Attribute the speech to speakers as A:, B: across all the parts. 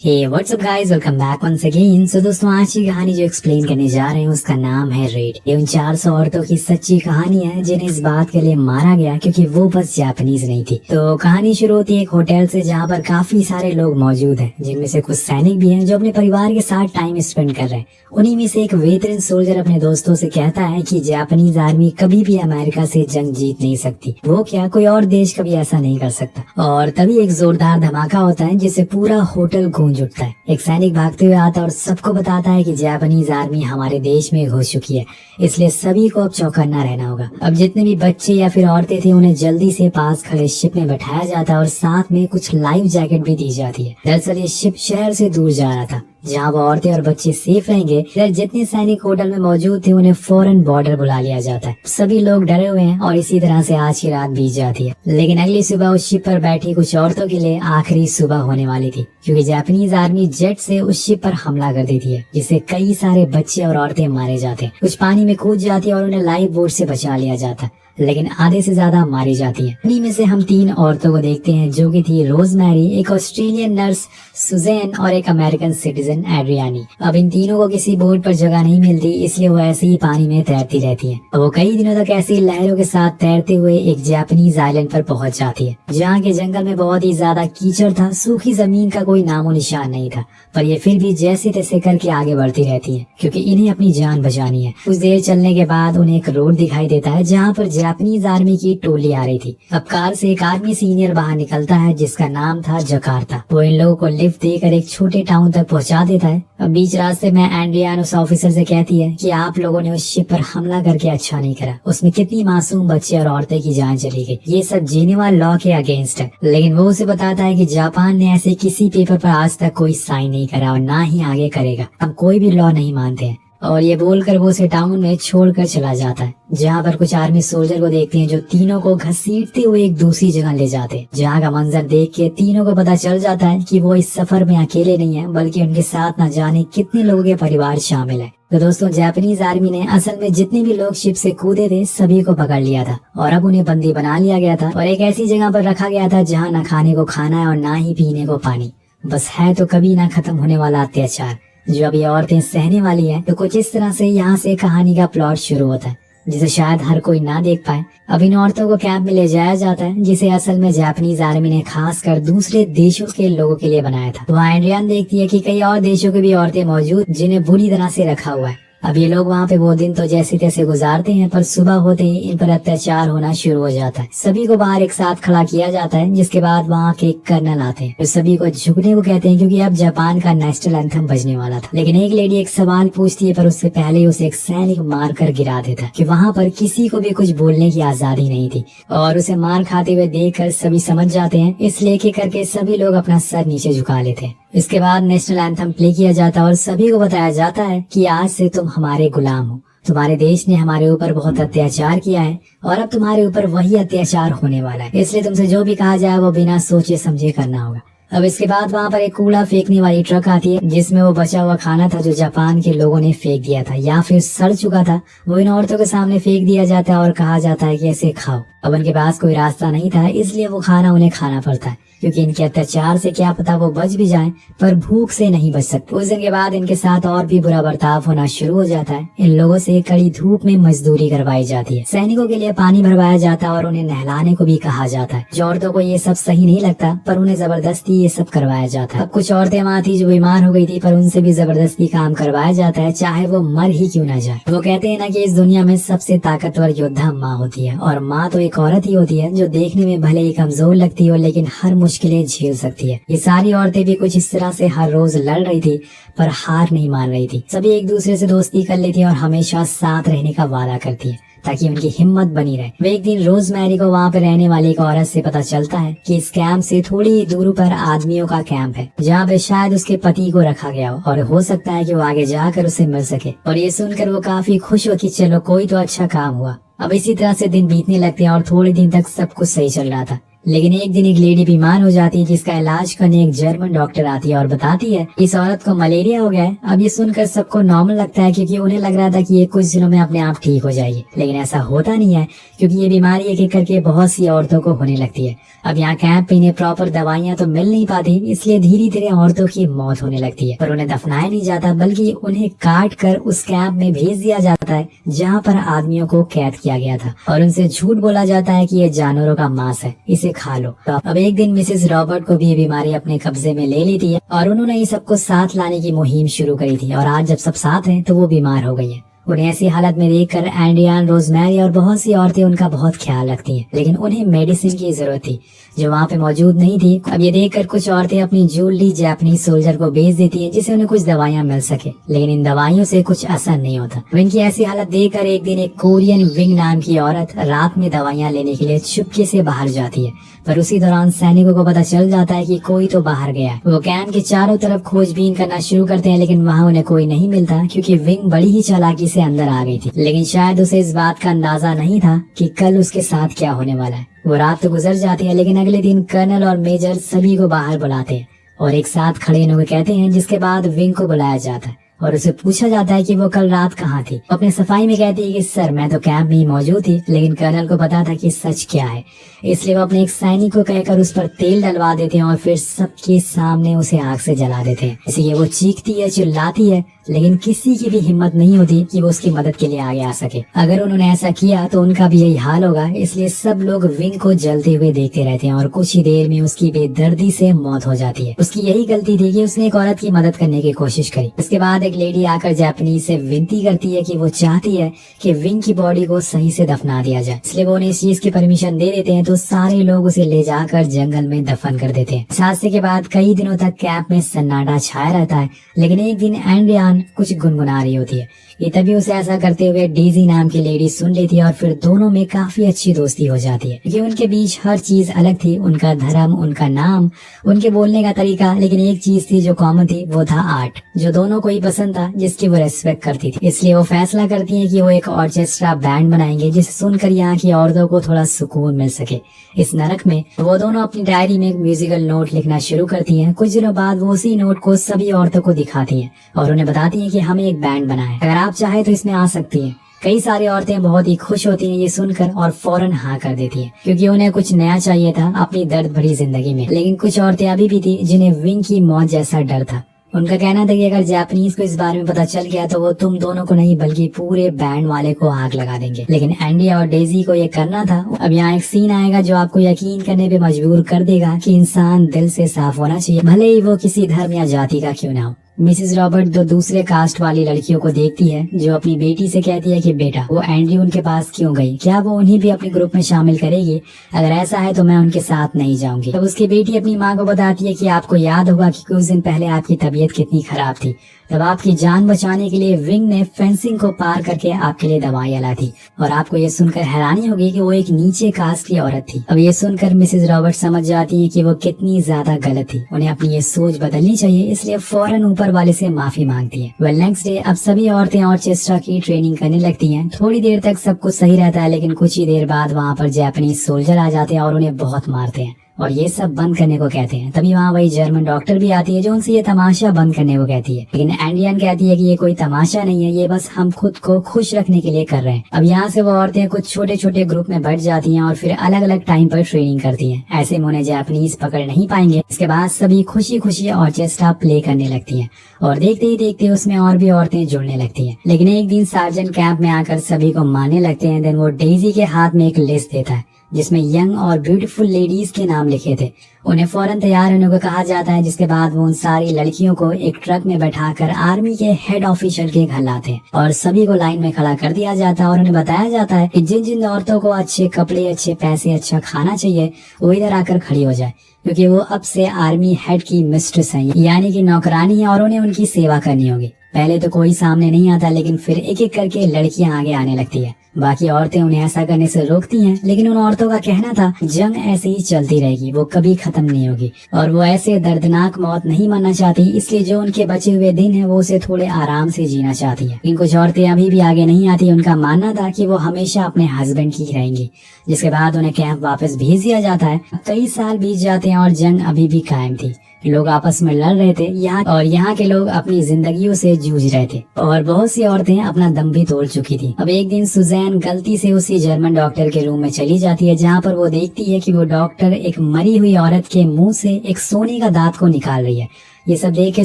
A: हे what's up guys, welcome back once again. So दोस्तों, आज की कहानी जो एक्सप्लेन करने जा रहे हैं उसका नाम है रेड। ये उन 400 औरतों की सच्ची कहानी है जिन्हें इस बात के लिए मारा गया क्योंकि वो बस जापानीज नहीं थी। तो कहानी शुरू होती है एक होटल से जहाँ पर काफी सारे लोग मौजूद हैं, जिनमें से कुछ सैनिक भी हैं जो अपने परिवार के साथ टाइम स्पेंड कर रहे हैं। उन्हीं में से एक वेटरन सोल्जर अपने दोस्तों से कहता है कि जापानीज आर्मी कभी भी अमेरिका से जंग जीत नहीं सकती, वो क्या कोई और देश कभी ऐसा नहीं कर सकता। और तभी एक जोरदार धमाका होता है जिससे पूरा होटल गूंज उठता है। एक सैनिक भागते हुए आता है और सबको बताता है कि जापानीज आर्मी हमारे देश में घुस चुकी है, इसलिए सभी को अब चौकन्ना रहना होगा। अब जितने भी बच्चे या फिर औरतें थी उन्हें जल्दी से पास खड़े शिप में बैठाया जाता है और साथ में कुछ लाइफ जैकेट भी दी जाती है। दरअसल ये शिप शहर से दूर जा रहा था जहाँ वो औरतें और बच्चे सेफ रहेंगे। इधर जितने सैनिक होटल में मौजूद थे उन्हें फौरन बॉर्डर बुला लिया जाता है। सभी लोग डरे हुए हैं और इसी तरह से आज की रात बीत जाती है। लेकिन अगली सुबह उस शिप पर बैठी कुछ औरतों के लिए आखिरी सुबह होने वाली थी, क्योंकि जापानीज आर्मी जेट से उस शिप पर हमला कर देती है, जिससे कई सारे बच्चे और औरतें मारे जाते हैं। कुछ पानी में कूद जाती है और उन्हें लाइफ बोट से बचा लिया जाता है, लेकिन आधे से ज्यादा मारी जाती हैं। इन्हीं में से हम 3 औरतों को देखते हैं, जो कि थी रोजमैरी, एक ऑस्ट्रेलियन नर्स सुजैन और एक अमेरिकन सिटीजन एड्रियानी। अब इन तीनों को किसी बोट पर जगह नहीं मिलती, इसलिए वो ऐसे ही पानी में तैरती रहती हैं। वो कई दिनों तक ऐसी लहरों के साथ तैरते हुए एक जापानीज आइलैंड पर पहुंच जाती है, जहाँ के जंगल में बहुत ही ज्यादा कीचड़ था, सूखी जमीन का कोई नामो निशान नहीं था। पर ये फिर भी जैसे तैसे करके आगे बढ़ती रहती है, क्योंकि इन्हें अपनी जान बचानी है। कुछ देर चलने के बाद उन्हें एक रोड दिखाई देता है जहाँ पर जापानीज आर्मी की टोली आ रही थी। अब कार से एक आर्मी सीनियर बाहर निकलता है जिसका नाम था जकार्ता। वो इन लोगों को लिफ्ट देकर एक छोटे टाउन तक पहुंचा देता है। अब बीच रास्ते में एंड्रियान उस ऑफिसर से कहती है कि आप लोगों ने उस शिप पर हमला करके अच्छा नहीं करा, उसमें कितनी मासूम बच्चे और औरतें की जान चली गई, ये सब जेनेवा लॉ के अगेंस्ट है। लेकिन वो उसे बताता है कि जापान ने ऐसे किसी पेपर पर आज तक कोई साइन नहीं करा और ना ही आगे करेगा। हम कोई भी लॉ नहीं मानते हैं। और ये बोलकर वो उसे टाउन में छोड़कर चला जाता है, जहाँ पर कुछ आर्मी सोल्जर को देखते हैं जो तीनों को घसीटते हुए एक दूसरी जगह ले जाते हैं। जहाँ का मंजर देख के तीनों को पता चल जाता है कि वो इस सफर में अकेले नहीं है, बल्कि उनके साथ न जाने कितने लोगों के परिवार शामिल है। तो दोस्तों, जापानीज आर्मी ने असल में जितने भी लोग शिप से कूदे थे सभी को पकड़ लिया था और अब उन्हें बंदी बना लिया गया था और एक ऐसी जगह पर रखा गया था जहाँ न खाने को खाना है और न ही पीने को पानी। बस है तो कभी ना खत्म होने वाला अत्याचार जो अब ये औरतें सहने वाली हैं। तो कुछ इस तरह से यहाँ से कहानी का प्लॉट शुरू होता है, जिसे शायद हर कोई ना देख पाए। अब इन औरतों को कैंप में ले जाया जाता है, जिसे असल में जापानीज आर्मी ने खास कर दूसरे देशों के लोगों के लिए बनाया था। वहाँ एंड्रियान देखती है कि कई और देशों की भी औरतें मौजूद जिन्हें बुरी तरह से रखा हुआ है। अब ये लोग वहाँ पे वो दिन तो जैसे तैसे गुजारते हैं, पर सुबह होते ही इन पर अत्याचार होना शुरू हो जाता है। सभी को बाहर एक साथ खड़ा किया जाता है, जिसके बाद वहाँ के कर्नल आते हैं जो सभी को झुकने को कहते हैं, क्योंकि अब जापान का नेशनल एंथम बजने वाला था। लेकिन एक लेडी एक सवाल पूछती है, पर उससे पहले उसे एक सैनिक मार कर गिरा देता है कि वहाँ पर किसी को भी कुछ बोलने की आजादी नहीं थी। और उसे मार खाते हुए देखकर सभी समझ जाते हैं, इसलिए कि करके सभी लोग अपना सर नीचे झुका लेते हैं। इसके बाद नेशनल एंथम प्ले किया जाता है और सभी को बताया जाता है कि आज से तुम हमारे गुलाम हो। तुम्हारे देश ने हमारे ऊपर बहुत अत्याचार किया है और अब तुम्हारे ऊपर वही अत्याचार होने वाला है, इसलिए तुमसे जो भी कहा जाए वो बिना सोचे समझे करना होगा। अब इसके बाद वहाँ पर एक कूड़ा फेंकने वाली ट्रक आती है, जिसमें वो बचा हुआ खाना था जो जापान के लोगों ने फेंक दिया था या फिर सड़ चुका था, वो इन औरतों के सामने फेंक दिया जाता है और कहा जाता है कि ऐसे खाओ। अब उनके पास कोई रास्ता नहीं था, इसलिए वो खाना उन्हें खाना पड़ता है, क्योंकि इनके अत्याचार से क्या पता वो बच भी जाएं, पर भूख से नहीं बच सकते। उस दिन के बाद इनके साथ और भी बुरा बर्ताव होना शुरू हो जाता है। इन लोगों से कड़ी धूप में मजदूरी करवाई जाती है, सैनिकों के लिए पानी भरवाया जाता है और उन्हें नहलाने को भी कहा जाता है। जो औरतों को ये सब सही नहीं लगता, पर उन्हें जबरदस्ती ये सब करवाया जाता है। अब कुछ औरतें वहाँ थी जो बीमार हो गई थी, पर उनसे भी जबरदस्ती काम करवाया जाता है, चाहे वो मर ही क्यों ना जाए। वो कहते हैं ना कि इस दुनिया में सबसे ताकतवर योद्धा माँ होती है, और माँ तो एक औरत ही होती है जो देखने में भले ही कमजोर लगती हो, लेकिन हर मुश्किलें झेल सकती है। ये सारी औरतें भी कुछ इस तरह से हर रोज लड़ रही थी, पर हार नहीं मान रही थी। सभी एक दूसरे से दोस्ती कर लेती है और हमेशा साथ रहने का वादा करती है, ताकि उनकी हिम्मत बनी रहे। वे एक दिन रोजमैरी को वहाँ पे रहने वाली एक औरत से पता चलता है कि इस कैंप से थोड़ी दूर पर आदमियों का कैंप है, जहाँ पे शायद उसके पति को रखा गया हो और हो सकता है कि वो आगे जाकर उसे मिल सके। और ये सुनकर वो काफी खुश हो कि चलो कोई तो अच्छा काम हुआ। अब इसी तरह से दिन बीतने लगते हैं और थोड़े दिन तक सब कुछ सही चल रहा था। लेकिन एक दिन एक लेडी बीमार हो जाती है, जिसका इलाज करने एक जर्मन डॉक्टर आती है और बताती है इस औरत को मलेरिया हो गया है। अब ये सुनकर सबको नॉर्मल लगता है, क्योंकि उन्हें लग रहा था कि ये कुछ दिनों में अपने आप ठीक हो जाएगी, लेकिन ऐसा होता नहीं है, क्योंकि ये बीमारी एक एक करके बहुत सी औरतों को होने लगती है। अब यहाँ कैंप पे इन्हें प्रॉपर दवाइयाँ तो मिल नहीं पाती, इसलिए धीरे धीरे औरतों की मौत होने लगती है। पर उन्हें दफनाया नहीं जाता, बल्कि उन्हें काट कर उस कैंप में भेज दिया जाता है जहाँ पर आदमियों को कैद किया गया था, और उनसे झूठ बोला जाता है कि ये जानवरों का मांस है, इसे खा लो। तो अब एक दिन मिसेस रॉबर्ट को भी ये बीमारी अपने कब्जे में ले लेती है, और उन्होंने ये सबको साथ लाने की मुहिम शुरू करी थी। और आज जब सब साथ हैं तो वो बीमार हो गई है। उन्हें ऐसी हालत में देखकर एंडियान, रोजमेरी और बहुत सी औरतें उनका बहुत ख्याल रखती हैं, लेकिन उन्हें मेडिसिन की जरूरत थी जो वहाँ पे मौजूद नहीं थी। अब ये देखकर कुछ औरतें अपनी जूली जापानीज सोल्जर को भेज देती हैं, जिससे उन्हें कुछ दवाइयाँ मिल सके, लेकिन इन दवाइयों से कुछ असर नहीं होता। विंग की ऐसी हालत देखकर एक दिन एक कोरियन विंग नाम की औरत रात में दवाइयाँ लेने के लिए चुपके से बाहर जाती है, पर उसी दौरान सैनिकों को पता चल जाता है कि कोई तो बाहर गया है। वो कैंप के चारों तरफ खोजबीन करना शुरू करते हैं, लेकिन वहाँ उन्हें कोई नहीं मिलता, क्योंकि विंग बड़ी ही चालाकी से अंदर आ गई थी। लेकिन शायद उसे इस बात का अंदाजा नहीं था कि कल उसके साथ क्या होने वाला है। वो रात तो गुजर जाती है, लेकिन अगले दिन कर्नल और मेजर सभी को बाहर बुलाते हैं और एक साथ खड़े होने को कहते हैं, जिसके बाद विंग को बुलाया जाता है और उसे पूछा जाता है कि वो कल रात कहाँ थी। अपने सफाई में कहती है कि सर मैं तो कैंप में ही मौजूद थी, लेकिन कर्नल को पता था कि सच क्या है, इसलिए वो अपने एक सैनिक को कहकर उस पर तेल डलवा देते हैं और फिर सबके सामने उसे आग से जला देते हैं। इसलिए वो चीखती है, चिल्लाती है, लेकिन किसी की भी हिम्मत नहीं होती कि वो उसकी मदद के लिए आगे आ सके। अगर उन्होंने ऐसा किया तो उनका भी यही हाल होगा, इसलिए सब लोग विंग को जलते हुए देखते रहते हैं और कुछ ही देर में उसकी बेदर्दी से मौत हो जाती है। उसकी यही गलती थी कि उसने एक औरत की मदद करने की कोशिश करी। उसके बाद एक लेडी आकर जापानीज से विनती करती है कि वो चाहती है कि विंग की बॉडी को सही से दफना दिया जाए, इसलिए वो उन्हें इस चीज की परमिशन दे देते हैं। तो सारे लोग उसे ले जाकर जंगल में दफन कर देते हैं। इस हादसे के बाद कई दिनों तक कैंप में सन्नाटा छाया रहता है, लेकिन एक दिन एंडियान कुछ गुनगुना रही होती है। ये तभी उसे ऐसा करते हुए डेजी नाम की लेडी सुन लेती है और फिर दोनों में काफी अच्छी दोस्ती हो जाती है, क्योंकि उनके बीच हर चीज अलग थी, उनका धर्म, उनका नाम, उनके बोलने का तरीका, लेकिन एक चीज थी जो कॉमन थी, वो था आर्ट, जो दोनों को ही पसंद था, जिसकी वो रेस्पेक्ट करती थी। इसलिए वो फैसला करती है कि वो एक ऑर्केस्ट्रा बैंड बनाएंगे, जिसे सुनकर यहाँ की औरतों को थोड़ा सुकून मिल सके। इस नरक में वो दोनों अपनी डायरी में एक म्यूजिकल नोट लिखना शुरू करती हैं। कुछ दिनों बाद वो उसी नोट को सभी औरतों को दिखाती हैं और उन्हें बताती हैं कि हमें एक बैंड बना है, अगर आप चाहे तो इसमें आ सकती हैं। कई सारी औरतें बहुत ही खुश होती हैं ये सुनकर और फौरन हाँ कर देती हैं, क्योंकि उन्हें कुछ नया चाहिए था अपनी दर्द भरी जिंदगी में। लेकिन कुछ औरतें अभी भी थी जिन्हें विंग की मौत जैसा डर था। उनका कहना था कि अगर जापानीज को इस बारे में पता चल गया तो वो तुम दोनों को नहीं बल्कि पूरे बैंड वाले को आग लगा देंगे। लेकिन एंडी और डेजी को ये करना था। अब यहाँ एक सीन आएगा जो आपको यकीन करने पे मजबूर कर देगा कि इंसान दिल से साफ होना चाहिए, भले ही वो किसी धर्म या जाति का क्यों ना हो। मिसेस रॉबर्ट दो दूसरे कास्ट वाली लड़कियों को देखती है, जो अपनी बेटी से कहती है कि बेटा वो एंडी उनके पास क्यों गई, क्या वो उन्हें भी अपने ग्रुप में शामिल करेगी, अगर ऐसा है तो मैं उनके साथ नहीं जाऊंगी। तब उसकी बेटी अपनी माँ को बताती है कि आपको याद होगा कि कुछ दिन पहले आपकी तबीयत कितनी खराब थी, तब आपकी जान बचाने के लिए विंग ने फेंसिंग को पार करके आपके लिए दवाइयाँ ला थी, और आपको ये सुनकर हैरानी होगी कि वो एक नीचे कास्ट की औरत थी। अब ये सुनकर मिसेस रॉबर्ट समझ जाती है कि वो कितनी ज्यादा गलत थी, उन्हें अपनी ये सोच बदलनी चाहिए, इसलिए फौरन ऊपर वाले से माफी मांगती है। वेल नेक्स्ट डे अब सभी औरतें ऑर्केस्ट्रा की ट्रेनिंग करने लगती हैं। थोड़ी देर तक सब कुछ सही रहता है, लेकिन कुछ ही देर बाद वहाँ पर जापानीज सोल्जर आ जाते हैं और उन्हें बहुत मारते हैं और ये सब बंद करने को कहते हैं। तभी वहाँ वही जर्मन डॉक्टर भी आती है जो उनसे ये तमाशा बंद करने को कहती है, लेकिन एंडियन कहती है कि ये कोई तमाशा नहीं है, ये बस हम खुद को खुश रखने के लिए कर रहे हैं। अब यहाँ से वो औरतें कुछ छोटे छोटे ग्रुप में बढ़ जाती हैं और फिर अलग अलग टाइम पर ट्रेनिंग करती हैं। ऐसे में उन्हें जापानीज पकड़ नहीं पाएंगे। इसके बाद सभी खुशी खुशी ऑर्केस्ट्रा प्ले करने लगती हैं और देखते ही देखते उसमें और भी औरतें जुड़ने लगती हैं। लेकिन एक दिन सार्जेंट कैंप में आकर सभी को मारने लगते हैं। देन वो डेजी के हाथ में एक लिस्ट देता है जिसमें यंग और ब्यूटीफुल लेडीज के नाम लिखे थे। उन्हें फौरन तैयार होने को कहा जाता है, जिसके बाद वो उन सारी लड़कियों को एक ट्रक में बैठाकर आर्मी के हेड ऑफिसर के घर लाते हैं और सभी को लाइन में खड़ा कर दिया जाता है और उन्हें बताया जाता है कि जिन जिन औरतों को अच्छे कपड़े, अच्छे पैसे, अच्छा खाना चाहिए वो इधर आकर खड़ी हो जाए, क्योंकि वो अब से आर्मी हेड की मिस्ट्रेस है, यानी कि नौकरानी है और उन्हें उनकी सेवा करनी होगी। पहले तो कोई सामने नहीं आता, लेकिन फिर एक एक करके लड़कियां आगे आने लगती है बाकी औरतें उन्हें ऐसा करने से रोकती हैं, लेकिन उन औरतों का कहना था जंग ऐसे ही चलती रहेगी, वो कभी खत्म नहीं होगी और वो ऐसे दर्दनाक मौत नहीं मरना चाहती, इसलिए जो उनके बचे हुए दिन है वो उसे थोड़े आराम से जीना चाहती है। लेकिन कुछ औरतें अभी भी आगे नहीं आती। उनका मानना था कि वो हमेशा अपने हस्बैंड की रहेंगी। जिसके बाद उन्हें कैंप वापस भेज दिया जाता है। कई साल बीत जाते हैं और जंग अभी भी कायम थी। लोग आपस में लड़ रहे थे यहाँ के लोग अपनी जिंदगियों से जूझ रहे थे और बहुत सी औरतें अपना दम भी तोड़ चुकी थी। अब एक दिन सुजैन गलती से उसी जर्मन डॉक्टर के रूम में चली जाती है, जहाँ पर वो देखती है कि वो डॉक्टर एक मरी हुई औरत के मुंह से एक सोने का दांत को निकाल रही है। ये सब देख के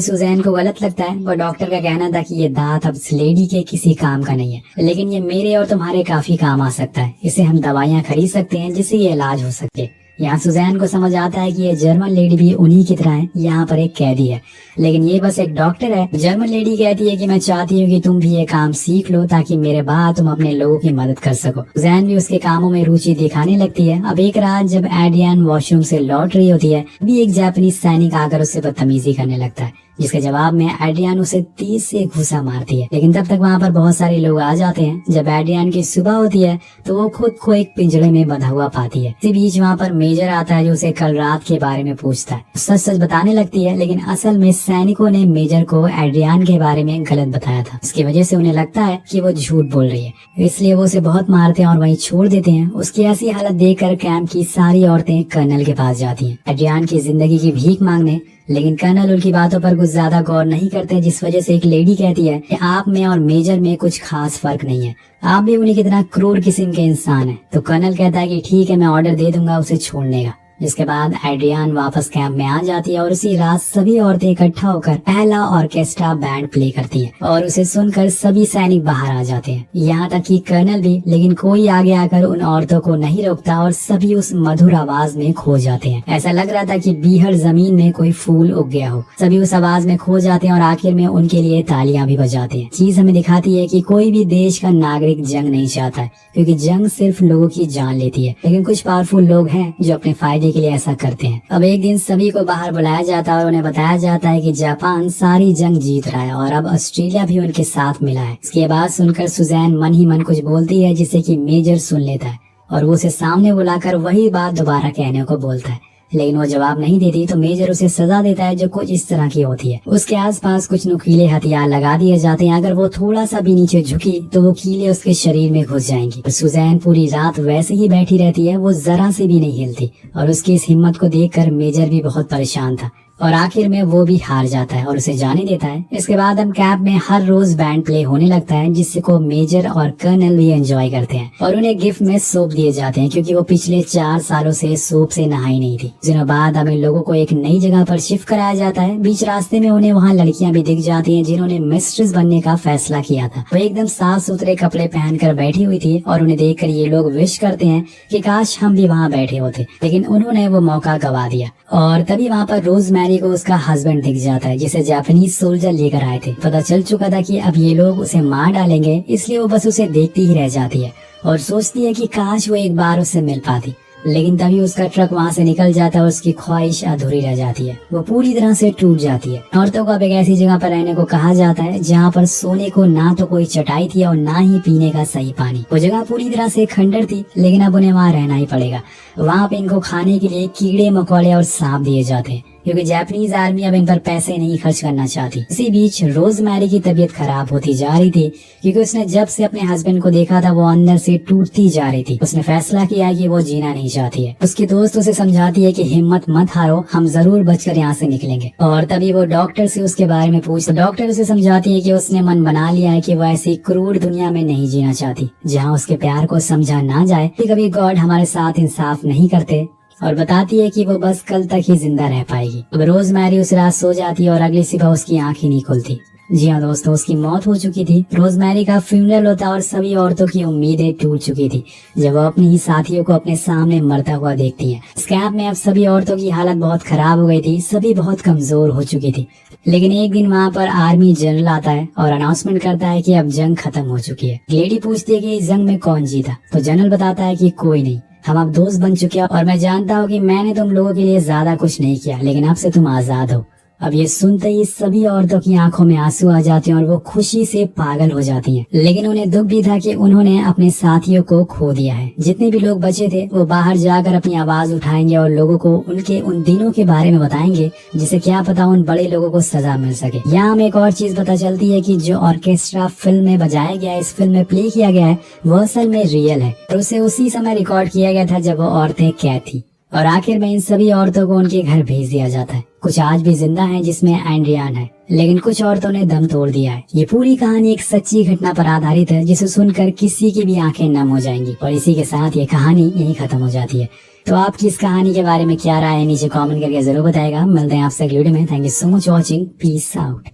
A: सुजैन को गलत लगता है। वो डॉक्टर का कहना था कि ये दांत अब इस लेडी के किसी काम का नहीं है, लेकिन ये मेरे और तुम्हारे काफी काम आ सकता है। इसे हम दवाइयाँ खरीद सकते हैं जिससे ये इलाज हो सके। यहाँ सुजैन को समझ आता है कि ये जर्मन लेडी भी उन्हीं की तरह है, यहाँ पर एक कैदी है, लेकिन ये बस एक डॉक्टर है। जर्मन लेडी कहती है कि मैं चाहती हूँ कि तुम भी ये काम सीख लो ताकि मेरे बाद तुम अपने लोगों की मदद कर सको। सुजैन भी उसके कामों में रुचि दिखाने लगती है। अब एक रात जब एड्रियान वॉशरूम से लौट रही होती है, अभी एक जापानीज सैनिक आकर उससे बदतमीजी करने लगता है, जिसके जवाब में एड्रियान उसे 30 से घूसा मारती है। लेकिन तब तक वहाँ पर बहुत सारे लोग आ जाते हैं। जब एड्रियान की सुबह होती है तो वो खुद को एक पिंजरे में बंधा हुआ पाती है। इसी बीच वहाँ पर मेजर आता है जो उसे कल रात के बारे में पूछता है। सच सच बताने लगती है, लेकिन असल में सैनिकों ने मेजर को एड्रियान के बारे में गलत बताया था। इसकी वजह से उन्हें लगता है कि वो झूठ बोल रही है, इसलिए वो उसे बहुत मारते हैं और वहीं छोड़ देते हैं। उसकी ऐसी हालत देखकर कैंप की सारी औरतें कर्नल के पास जाती हैं एड्रियान की जिंदगी की भीख मांगने, लेकिन कर्नल उनकी बातों पर कुछ ज्यादा गौर नहीं करते, जिस वजह से एक लेडी कहती है कि आप में और मेजर में कुछ खास फर्क नहीं है, आप भी उन्हीं की तरह क्रूर किस्म के इंसान हैं। तो कर्नल कहता है कि ठीक है, मैं ऑर्डर दे दूंगा उसे छोड़ने का। जिसके बाद एड्रियान वापस कैंप में आ जाती है और उसी रात सभी औरतें इकट्ठा होकर पहला ऑर्केस्ट्रा बैंड प्ले करती हैं और उसे सुनकर सभी सैनिक बाहर आ जाते हैं, यहाँ तक कि कर्नल भी। लेकिन कोई आगे आकर उन औरतों को नहीं रोकता और सभी उस मधुर आवाज में खो जाते हैं। ऐसा लग रहा था कि बीहड़ जमीन में कोई फूल उग गया हो। सभी उस आवाज में खो जाते हैं और आखिर में उनके लिए तालियां भी बजाते हैं। चीज हमें दिखाती है कि कोई भी देश का नागरिक जंग नहीं चाहता है, क्योंकि जंग सिर्फ लोगों की जान लेती है, लेकिन कुछ पावरफुल लोग हैं जो अपने फायदे के लिए ऐसा करते हैं। अब एक दिन सभी को बाहर बुलाया जाता है और उन्हें बताया जाता है कि जापान सारी जंग जीत रहा है और अब ऑस्ट्रेलिया भी उनके साथ मिला है। इसके बाद सुनकर सुजैन मन ही मन कुछ बोलती है, जिससे कि मेजर सुन लेता है और वो उसे सामने बुलाकर वही बात दोबारा कहने को बोलता है, लेकिन वो जवाब नहीं देती तो मेजर उसे सजा देता है जो कुछ इस तरह की होती है। उसके आसपास कुछ नुकीले हथियार लगा दिए जाते हैं, अगर वो थोड़ा सा भी नीचे झुकी तो वो कीले उसके शरीर में घुस जाएंगी। सुजैन पूरी रात वैसे ही बैठी रहती है, वो जरा से भी नहीं हिलती और उसकी इस हिम्मत को देखकर मेजर भी बहुत परेशान था और आखिर में वो भी हार जाता है और उसे जाने देता है। इसके बाद हम कैंप में हर रोज बैंड प्ले होने लगता है, जिससे को मेजर और कर्नल भी एंजॉय करते हैं और उन्हें गिफ्ट में सोप दिए जाते हैं, क्योंकि वो पिछले 4 सालों से सोप से नहाई नहीं थी। दिनों बाद हमें लोगों को एक नई जगह पर शिफ्ट कराया जाता है। बीच रास्ते में उन्हें वहाँ लड़कियां भी दिख जाती हैं जिन्होंने मिस्ट्रेस बनने का फैसला किया था। वो एकदम साफ सुथरे कपड़े पहनकर बैठी हुई थी और उन्हें देखकर ये लोग विश करते हैं कि काश हम भी वहाँ बैठे होते, लेकिन उन्होंने वो मौका गवा दिया। और तभी वहाँ पर रोजमेरी को उसका हस्बैंड दिख जाता है, जिसे जापानीज सोल्जर लेकर आए थे। पता चल चुका था कि अब ये लोग उसे मार डालेंगे, इसलिए वो बस उसे देखती ही रह जाती है और सोचती है कि काश वो एक बार उससे मिल पाती। लेकिन तभी उसका ट्रक वहाँ से निकल जाता है और उसकी ख्वाहिश अधूरी रह जाती है, वो पूरी तरह से टूट जाती है। औरतों को अब एक ऐसी जगह पर रहने को कहा जाता है जहाँ पर सोने को ना तो कोई चटाई थी और ना ही पीने का सही पानी। वो जगह पूरी तरह से खंडर थी, लेकिन अब उन्हें वहाँ रहना ही पड़ेगा। वहाँ पे इनको खाने के लिए कीड़े मकोड़े और सांप दिए जाते हैं, क्योंकि जापानीज आर्मी अब इन पर पैसे नहीं खर्च करना चाहती। इसी बीच रोजमेरी की तबीयत खराब होती जा रही थी, क्योंकि उसने जब से अपने हस्बैंड को देखा था वो अंदर से टूटती जा रही थी। उसने फैसला किया कि वो जीना नहीं चाहती है। उसकी दोस्त उसे समझाती है कि हिम्मत मत हारो, हम जरूर बचकर यहाँ से निकलेंगे। और तभी वो डॉक्टर से उसके बारे में पूछता। डॉक्टर उसे समझाती है कि उसने मन बना लिया है कि वो ऐसी क्रूर दुनिया में नहीं जीना चाहती जहाँ उसके प्यार को समझा ना जाए। कभी गॉड हमारे साथ इंसाफ नहीं करते और बताती है कि वो बस कल तक ही जिंदा रह पाएगी। अब रोजमेरी उस रात सो जाती है और अगली सुबह उसकी आंख ही नहीं खुलती। जी हाँ दोस्तों, उसकी मौत हो चुकी थी। रोजमेरी का फ्यूनरल होता और सभी औरतों की उम्मीदें टूट चुकी थी जब वो अपनी ही साथियों को अपने सामने मरता हुआ देखती हैं। इस कैंप में अब सभी औरतों की हालत बहुत खराब हो गई थी, सभी बहुत कमजोर हो चुकी थी। लेकिन एक दिन वहाँ पर आर्मी जनरल आता है और अनाउंसमेंट करता है कि अब जंग खत्म हो चुकी है। लेडी पूछती है कि इस जंग में कौन जीता, तो जनरल बताता है कि कोई नहीं, हम अब दोस्त बन चुके हैं और मैं जानता हूँ कि मैंने तुम लोगों के लिए ज्यादा कुछ नहीं किया, लेकिन अब से तुम आजाद हो। अब ये सुनते ही सभी औरतों की आंखों में आंसू आ जाते हैं और वो खुशी से पागल हो जाती हैं। लेकिन उन्हें दुख भी था कि उन्होंने अपने साथियों को खो दिया है। जितने भी लोग बचे थे वो बाहर जाकर अपनी आवाज उठाएंगे और लोगों को उनके उन दिनों के बारे में बताएंगे, जिसे क्या पता उन बड़े लोगों को सजा मिल सके। यहाँ हमें एक और चीज पता चलती है कि जो ऑर्केस्ट्रा फिल्म में बजाया गया है, इस फिल्म में प्ले किया गया है, वो असल में रियल है और उसे उसी समय रिकॉर्ड किया गया था जब वो औरतें कैद थी। और आखिर में इन सभी औरतों को उनके घर भेज दिया जाता है। कुछ आज भी जिंदा हैं, जिसमें एंड्रियान है, लेकिन कुछ औरतों ने दम तोड़ दिया है। ये पूरी कहानी एक सच्ची घटना पर आधारित है, जिसे सुनकर किसी की भी आंखें नम हो जाएंगी। और इसी के साथ ये कहानी यहीं खत्म हो जाती है। तो आपकी इस कहानी के बारे में क्या राय है, नीचे कमेंट करके जरूर बताएगा। मिलते हैं आपसे अगली वीडियो में। Thank you so much watching. Peace out.